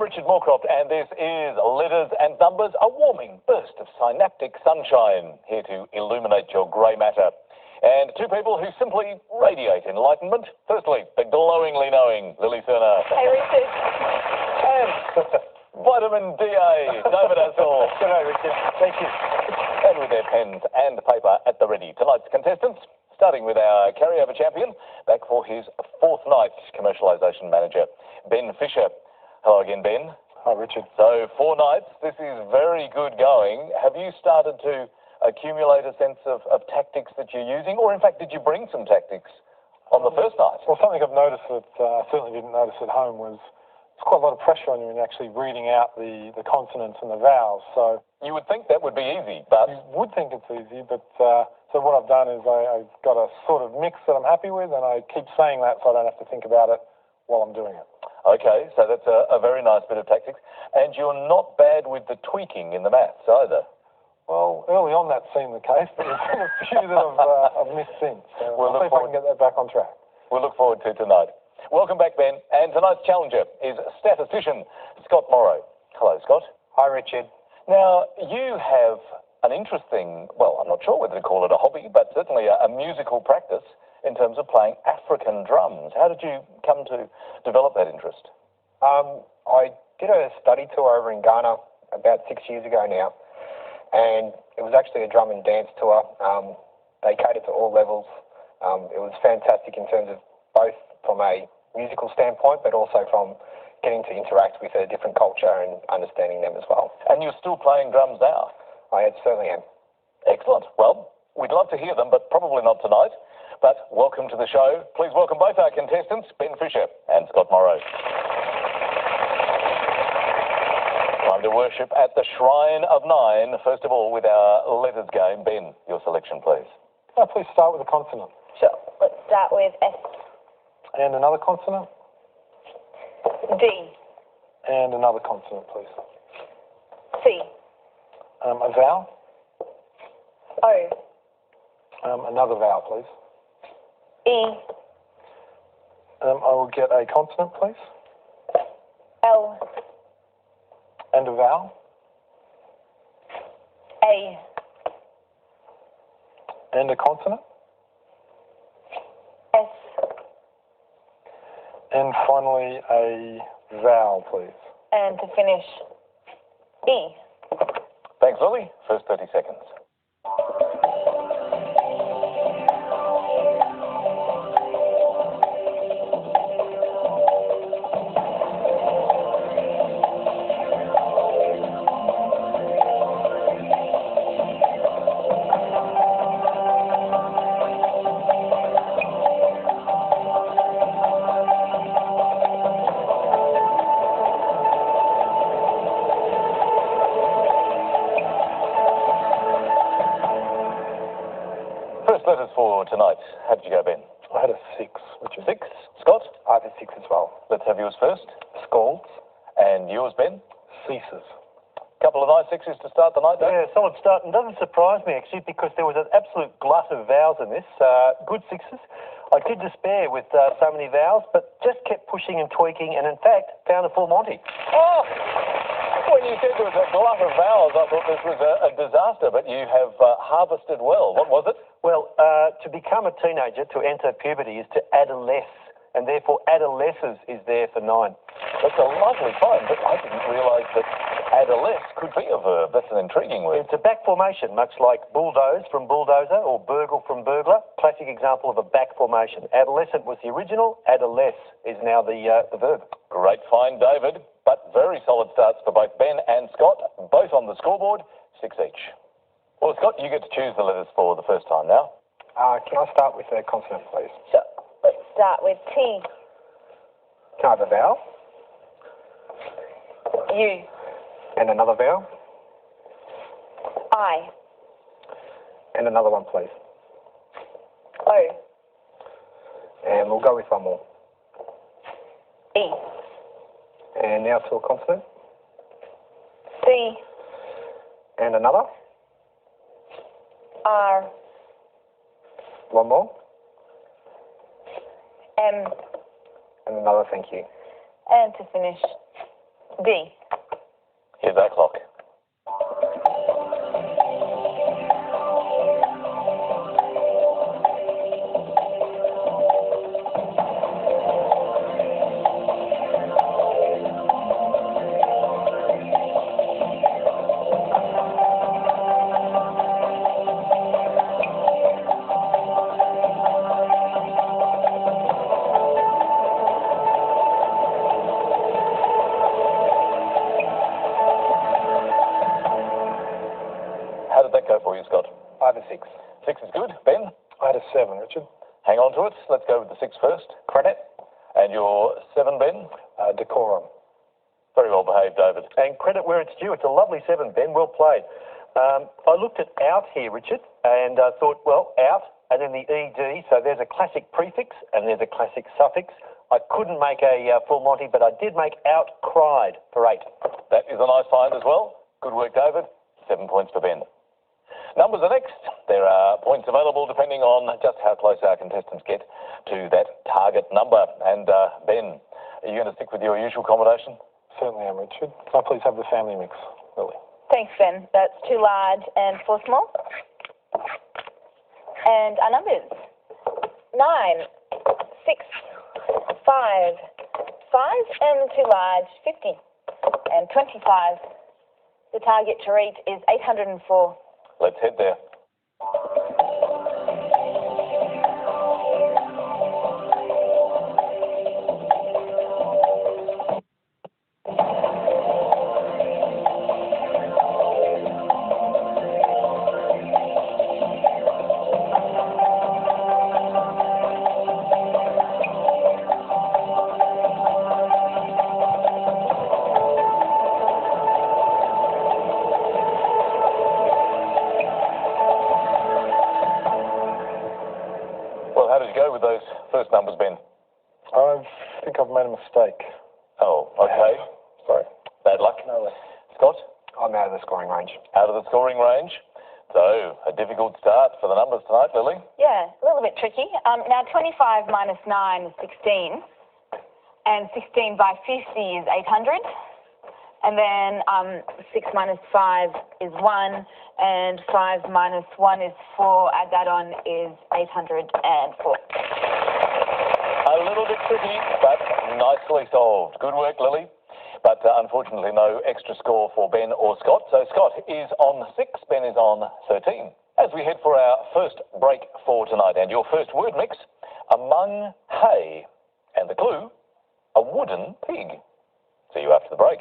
Richard Morecroft, and this is Letters and Numbers, a warming burst of synaptic sunshine, here to illuminate your grey matter. And two people who simply radiate enlightenment. Firstly, the glowingly knowing Lily Serna. Hey, Richard. And vitamin DA, David Astle. Good day, Richard. Thank you. And with their pens and paper at the ready, tonight's contestants, starting with our carryover champion, back for his fourth night, commercialisation manager, Ben Fisher. Hello again, Ben. Hi, Richard. So 4 nights, this is very good going. Have you started to accumulate a sense of tactics that you're using, or in fact, did you bring some tactics on the first night? Well, something I've noticed that I certainly didn't notice at home was there's quite a lot of pressure on you in actually reading out the consonants and the vowels. So you would think that would be easy, but... You would think it's easy, but so what I've done is I've got a sort of mix that I'm happy with, and I keep saying that so I don't have to think about it while I'm doing it. Okay, so that's a very nice bit of tactics. And you're not bad with the tweaking in the maths either. Well, early on that seemed the case, but there's been a few that I've missed since. So we'll see if I can get that back on track. We'll look forward to tonight. Welcome back, Ben. And tonight's challenger is statistician Scott Morrow. Hello, Scott. Hi, Richard. Now, you have an interesting, well, I'm not sure whether to call it a hobby, but certainly a musical practice in terms of playing African drums. How did you come to develop that interest? I did a study tour over in Ghana about 6 years ago now, and it was actually a drum and dance tour. They catered to all levels. It was fantastic in terms of both from a musical standpoint, but also from getting to interact with a different culture and understanding them as well. And you're still playing drums now? I certainly am. Excellent. Well, we'd love to hear them, but probably not tonight. But welcome to the show. Please welcome both our contestants, Ben Fisher and Scott Morrow. Time to worship at the Shrine of Nine. First of all, with our letters game. Ben, your selection, please. Please start with a consonant. Sure. Let's start with S. And another consonant. D. And another consonant, please. C. A vowel. O. Another vowel, please. E. I will get a consonant, please. L. And a vowel. A. And a consonant. S. And finally, a vowel, please. And to finish, E. Thanks, Lily. First 30 seconds. First letters for tonight. How did you go, Ben? I had a 6, which is 6. Scott? I have a 6 as well. Let's have yours first. scalds. And yours, Ben? Ceases. Couple of nice 6s to start the night, Dave? Yeah, solid start. And doesn't surprise me, actually, because there was an absolute glut of vowels in this. Good 6s. I did despair with so many vowels, but just kept pushing and tweaking, and in fact, found a full Monty. Oh! When you said there was a glut of vowels, I thought this was a disaster, but you have harvested well. What was it? Well, to become a teenager, to enter puberty, is to adolesce, and therefore adolescence is there for 9. That's a lovely find, but I didn't realise that adolesce could be a verb. That's an intriguing word. It's a back formation, much like bulldoze from bulldozer or burgle from burglar. Classic example of a back formation. Adolescent was the original. Adolesce is now the verb. Great find, David, but very solid starts for both Ben and Scott, both on the scoreboard, 6 each. Well, Scott, you get to choose the letters for the first time now. Can I start with a consonant, please? Sure. Let's start with T. Can I have a vowel? U. And another vowel? I. And another one, please. O. And we'll go with one more. E. And now to a consonant. C. And another. R. One more. M. And another, thank you. And to finish, D. Here's our clock. How did that go for you, Scott? I had a 6. 6 is good. Ben, I had a 7, Richard. hang on to it. Let's go with the 6 first. Credit. And your 7, Ben? Decorum. Very well behaved, David. And credit where it's due. It's a lovely 7, Ben. Well played. I looked at out here, Richard, and thought, well, out, and then the ED. So there's a classic prefix and there's a classic suffix. I couldn't make a full Monty, but I did make out cried for 8. That is a nice find as well. Good work, David. 7 points for Ben. Numbers are next. There are points available depending on just how close our contestants get to that target number. And Ben, are you going to stick with your usual combination? Certainly am, Richard. Can I please have the family mix, Lily? Thanks, Ben. That's 2 large and 4 small. And our numbers: 9, 6, 5, 5, and 2 large, 50, and 25. The target to reach is 804. Let's head there. Well, how did you go with those first numbers, Ben? I think I've made a mistake. Oh, okay. Sorry. Bad luck. No way. Scott? I'm out of the scoring range. Out of the scoring range. So, a difficult start for the numbers tonight, Lily. Yeah, a little bit tricky. Now, 25 minus 9 is 16, and 16 by 50 is 800. And then 6 minus 5 is 1, and 5 minus 1 is 4. Add that on is 804. A little bit tricky, but nicely solved. Good work, Lily. But unfortunately, no extra score for Ben or Scott. So Scott is on 6, Ben is on 13. As we head for our first break for tonight, and your first word mix, among hay. And the clue, a wooden pig. See you after the break.